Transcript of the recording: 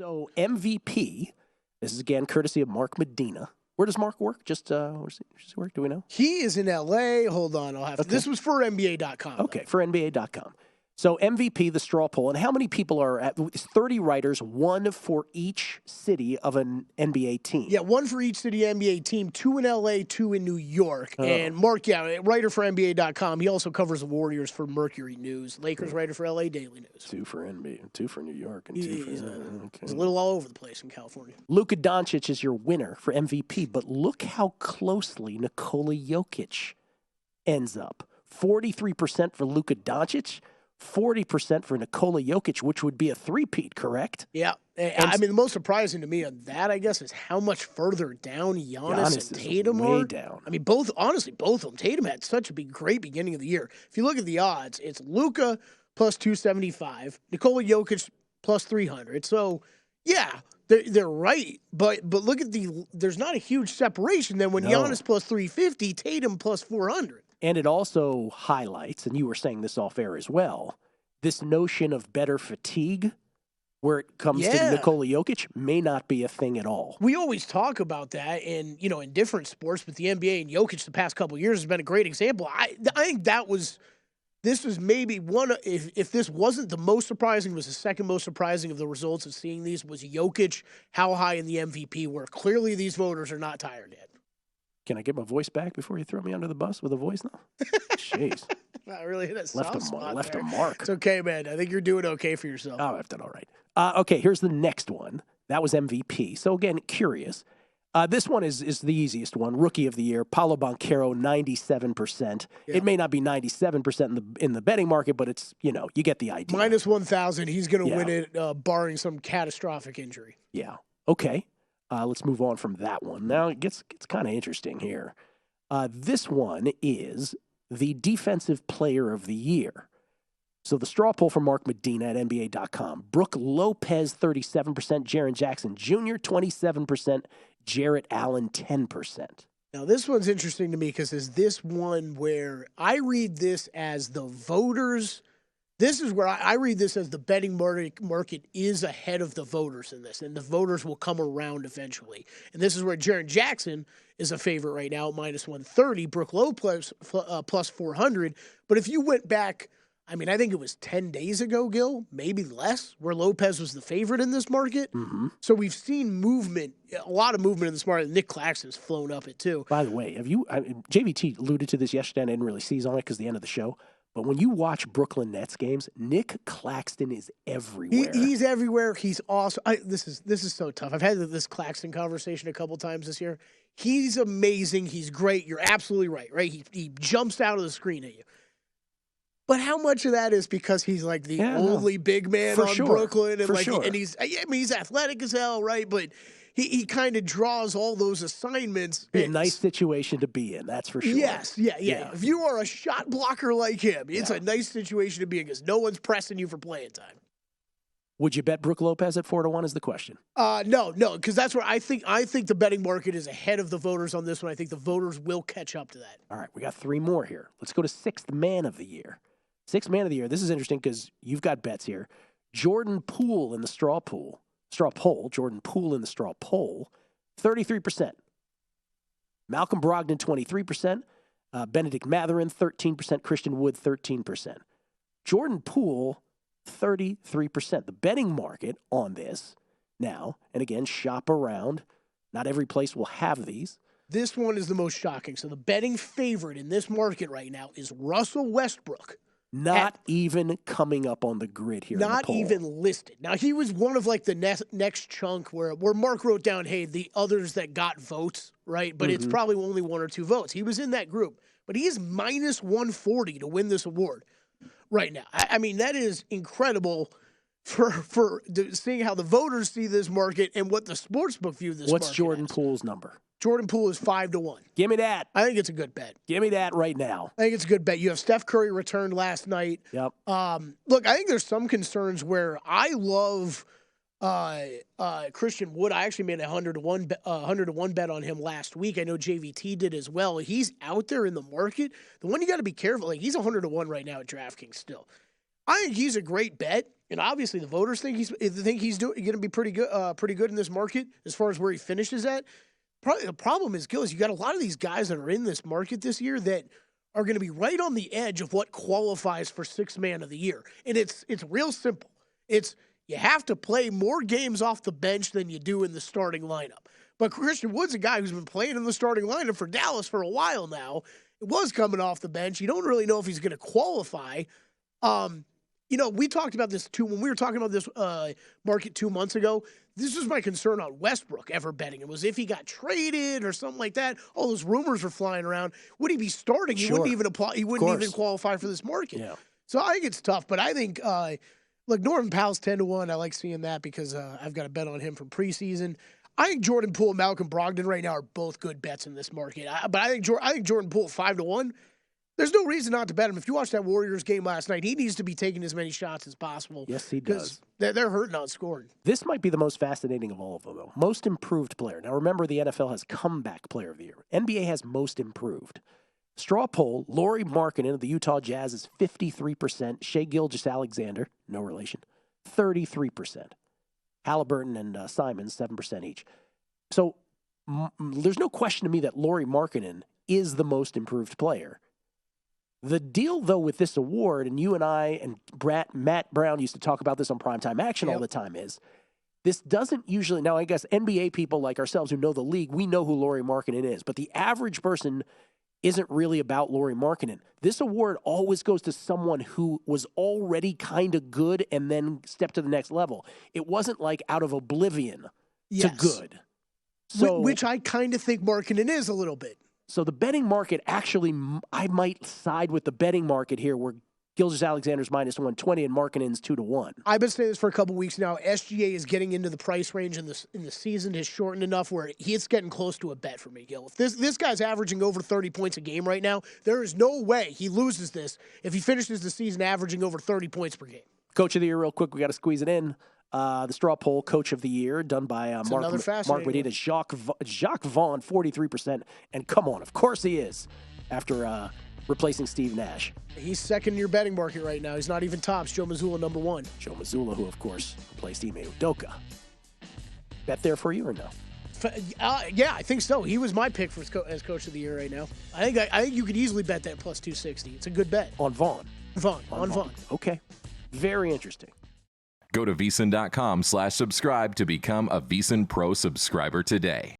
So MVP, this is again courtesy of Mark Medina. Where does Mark work? Where's he work? Do we know? He is in L.A. Hold on, I'll have to. This was for NBA.com. Okay, for NBA.com. So MVP, the straw poll, and how many people are at? 30 writers, one for each city of an NBA team. Yeah, one for each city NBA team, 2 in L.A., 2 in New York. Oh. And Mark, writer for NBA.com. He also covers the Warriors for Mercury News. Lakers writer for L.A. Daily News. 2 for NBA, 2 for New York, and 2 for... He's a little all over the place in California. Luka Doncic is your winner for MVP, but look how closely Nikola Jokic ends up. 43% for Luka Doncic, 40% for Nikola Jokic, which would be a three-peat, correct? Yeah. I mean, the most surprising to me on that, I guess, is how much further down Giannis and Tatum is way are. Down. I mean, both of them. Tatum had such a great beginning of the year. If you look at the odds, it's Luka plus 275, Nikola Jokic plus 300. So, yeah, they're right. But look at there's not a huge separation then when Giannis plus 350, Tatum plus 400. And it also highlights, and you were saying this off air as well, this notion of better fatigue where it comes to Nikola Jokic may not be a thing at all. We always talk about that in different sports, but the NBA and Jokic the past couple of years has been a great example. I think this was maybe one, if this wasn't the most surprising, it was the second most surprising of the results of seeing these was Jokic, how high in the MVP were. Clearly these voters are not tired yet. Can I get my voice back before you throw me under the bus with a voice now? Jeez. I really hit a left a mark. It's okay, man. I think you're doing okay for yourself. Oh, I've done all right. Okay, here's the next one. That was MVP. So, again, curious. This one is the easiest one. Rookie of the Year, Paolo Banchero, 97%. Yeah. It may not be 97% in the betting market, but it's, you get the idea. Minus 1,000. He's going to win it, barring some catastrophic injury. Yeah. Okay. Let's move on from that one. Now it gets kind of interesting here. This one is the Defensive Player of the Year. So the straw poll from Mark Medina at NBA.com. Brook Lopez, 37%. Jaren Jackson Jr., 27%. Jarrett Allen, 10%. Now, this one's interesting to me because is this one where I read this as the voters. This is where I read this as the betting market is ahead of the voters in this, and the voters will come around eventually. And this is where Jaren Jackson is a favorite right now, minus 130. Brook Lopez plus 400. But if you went back, I mean, I think it was 10 days ago, Gil, maybe less, where Lopez was the favorite in this market. Mm-hmm. So we've seen movement, a lot of movement in this market. Nick Claxton's flown up it too. By the way, JVT alluded to this yesterday, and I didn't really seize on it because the end of the show. But when you watch Brooklyn Nets games, Nick Claxton is everywhere. He's everywhere. He's awesome. This is so tough. I've had this Claxton conversation a couple times this year. He's amazing. He's great. You're absolutely right, right? He jumps out of the screen at you. But how much of that is because he's like the only big man on Brooklyn, and and he's athletic as hell, right? But he kind of draws all those assignments. It's a nice situation to be in, that's for sure. Yes, yeah. If you are a shot blocker like him, it's a nice situation to be in because no one's pressing you for playing time. Would you bet Brook Lopez at 4-1 is the question? No, because that's where I think the betting market is ahead of the voters on this one. I think the voters will catch up to that. All right, we got 3 more here. Let's go to Sixth Man of the Year. Sixth Man of the Year. This is interesting because you've got bets here. Jordan Poole in the straw poll. Jordan Poole in the straw poll, 33%. Malcolm Brogdon, 23%. Benedict Mathurin, 13%. Christian Wood, 13%. Jordan Poole, 33%. The betting market on this now, and again, shop around. Not every place will have these. This one is the most shocking. So the betting favorite in this market right now is Russell Westbrook. Not even coming up on the grid here. Not even listed. Now, he was one of like the next chunk where Mark wrote down, hey, the others that got votes, right? But it's probably only 1 or 2 votes. He was in that group. But he is minus 140 to win this award right now. I mean, that is incredible for seeing how the voters see this market and what the sportsbook view this market. What's Jordan Poole's number? Jordan Poole is 5-1. Give me that. I think it's a good bet. Give me that right now. I think it's a good bet. You have Steph Curry returned last night. Yep. Look, I think there's some concerns where I love Christian Wood. I actually made a 100-1 bet on him last week. I know JVT did as well. He's out there in the market. The one you got to be careful. Like he's 100-1 right now at DraftKings still. I think he's a great bet. And obviously, the voters think he's going to be pretty good in this market as far as where he finishes at. Probably the problem is, Gillis, you got a lot of these guys that are in this market this year that are going to be right on the edge of what qualifies for Sixth Man of the Year. And it's real simple. It's you have to play more games off the bench than you do in the starting lineup. But Christian Wood's a guy who's been playing in the starting lineup for Dallas for a while now. It was coming off the bench. You don't really know if he's going to qualify. We talked about this too when we were talking about this market 2 months ago. This was my concern on Westbrook ever betting. It was if he got traded or something like that. All those rumors were flying around. Would he be starting? He wouldn't even apply. He wouldn't even qualify for this market. Yeah. So I think it's tough. But I think, Norman Powell's 10-1. I like seeing that because I've got a bet on him from preseason. I think Jordan Poole and Malcolm Brogdon right now are both good bets in this market. But I think Jordan Poole 5-1. There's no reason not to bet him. If you watched that Warriors game last night, he needs to be taking as many shots as possible. Yes, he does. They're hurting on scoring. This might be the most fascinating of all of them, though. Most improved player. Now, remember, the NFL has comeback player of the year. NBA has most improved. Straw poll, Lauri Markkanen of the Utah Jazz is 53%. Shai Gilgeous-Alexander, no relation, 33%. Halliburton and Simons, 7% each. So there's no question to me that Lauri Markkanen is the most improved player. The deal, though, with this award, and you and I and Matt Brown used to talk about this on Primetime Action all the time, is this doesn't usually, now I guess NBA people like ourselves who know the league, we know who Lauri Markkanen is, but the average person isn't really about Lauri Markkanen. This award always goes to someone who was already kind of good and then stepped to the next level. It wasn't like out of oblivion to good. So, which I kind of think Markkanen is a little bit. So the betting market, actually, I might side with the betting market here where Gilgeous-Alexander's -120 and Markkanen's 2-1. I've been saying this for a couple weeks now. SGA is getting into the price range in the season has shortened enough where it's getting close to a bet for me, Gil. If this guy's averaging over 30 points a game right now, there is no way he loses this if he finishes the season averaging over 30 points per game. Coach of the year, real quick, we got to squeeze it in. The straw poll, Coach of the Year, done by Mark Medina, Jacques Vaughn, 43%. And come on, of course he is, after replacing Steve Nash. He's second in your betting market right now. He's not even tops. Joe Mazzulla, #1. Joe Mazzulla, who, of course, replaced Ime Udoka. Bet there for you or no? Yeah, I think so. He was my pick for as Coach of the Year right now. I think you could easily bet that plus 260. It's a good bet. On Vaughn? On Vaughn. Okay. Very interesting. Go to VSiN.com/subscribe to become a VSiN Pro subscriber today.